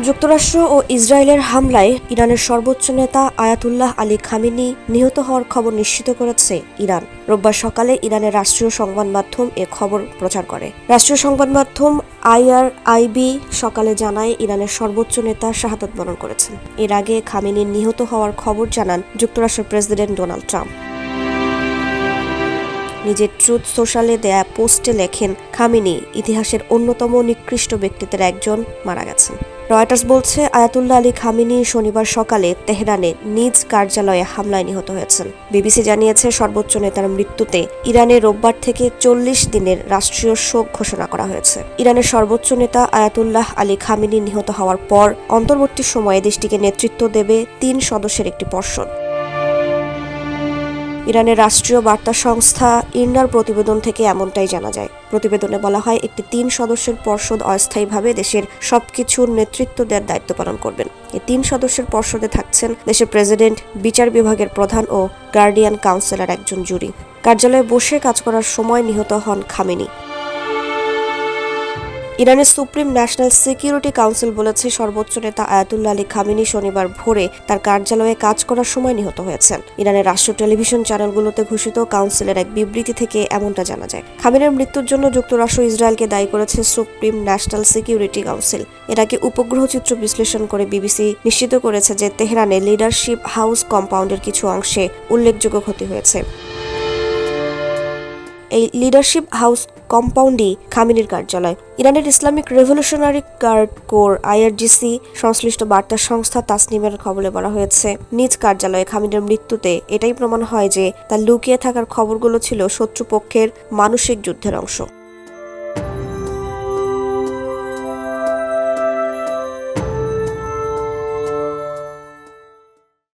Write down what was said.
যুক্তরাষ্ট্র ও ইসরায়েলের হামলায় ইরানের সর্বোচ্চ নেতা আয়াতুল্লাহ আলী খামেনি নিহত হওয়ার খবর নিশ্চিত করেছে ইরান। রোববার সকালে ইরানের রাষ্ট্রীয় সংবাদ মাধ্যম এ খবর প্রচার করে। রাষ্ট্রীয় সংবাদ মাধ্যম IRIB সকালে জানায় ইরানের সর্বোচ্চ নেতা শাহাদাত বরণ করেছেন। এর আগে খামেনি নিহত হওয়ার খবর জানান যুক্তরাষ্ট্রের প্রেসিডেন্ট ডোনাল্ড ট্রাম্প। নিজের ট্রুথ সোশ্যালে দেয়া পোস্টে লেখেন, খামেনি ইতিহাসের অন্যতম নিকৃষ্ট ব্যক্তিদের একজন, মারা গেছেন। রয়টার্স বলছে, আয়াতুল্লাহ আলী খামেনি শনিবার সকালে তেহরানে নিজ কার্যালয়ে হামলায় নিহত হয়েছেন। বিবিসি জানিয়েছে, সর্বোচ্চ নেতার মৃত্যুতে ইরানে রোববার থেকে 40 দিনের রাষ্ট্রীয় শোক ঘোষণা করা হয়েছে। ইরানের সর্বোচ্চ নেতা আয়াতুল্লাহ আলী খামেনি নিহত হওয়ার পর অন্তর্বর্তী সময়ে দেশটিকে নেতৃত্ব দেবে 3 সদস্যের একটি পর্ষদ। ইরানের রাষ্ট্রীয় বার্তা সংস্থা ইরনার প্রতিবেদন থেকে এমনটাই জানা যায়। প্রতিবেদনে বলা হয়, একটি 3 সদস্যের পর্ষদ অস্থায়ীভাবে দেশের সবকিছুর নেতৃত্ব দেওয়ার দায়িত্ব পালন করবেন। এই 3 সদস্যের পর্ষদে থাকছেন দেশের প্রেসিডেন্ট, বিচার বিভাগের প্রধান ও গার্ডিয়ান কাউন্সিলর একজন জুরি। কার্যালয়ে বসে কাজ করার সময় নিহত হন খামেনি। ইরানের সুপ্রিম ন্যাশনাল সিকিউরিটি কাউন্সিল বলেছে, সর্বোচ্চ নেতা আয়াতুল্লাহ আলী খামেনি শনিবার ভোরে তার কার্যালয়ে কাজ করার সময় নিহত হয়েছেন। ইরানের রাষ্ট্রীয় টেলিভিশন চ্যানেলগুলোতে ঘোষিত কাউন্সিলের এক বিবৃতি থেকে এমনটা জানা যায়। খামেনির মৃত্যুর জন্য যুক্তরাষ্ট্র ইসরায়েলকে দায়ী করেছে সুপ্রিম ন্যাশনাল সিকিউরিটি কাউন্সিল। এর আগে উপগ্রহ চিত্র বিশ্লেষণ করে বিবিসি নিশ্চিত করেছে যে তেহরানে লিডারশিপ হাউস কম্পাউন্ডের কিছু অংশে উল্লেখযোগ্য ক্ষতি হয়েছে। এই লিডারশিপ হাউস কম্পাউন্ডই খামেনির কার্যালয়। ইরানের Islamic revolutionary guard corps IRGC সংশ্লিষ্ট বার্তা সংস্থা তাসনিমের খবরে বলা হয়েছে, নিজ কার্যালয়ে খামেনির মৃত্যুতে এটাই প্রমাণ হয় যে তার লুকিয়ে থাকার খবরগুলো ছিল শত্রুপক্ষের মানসিক যুদ্ধের অংশ।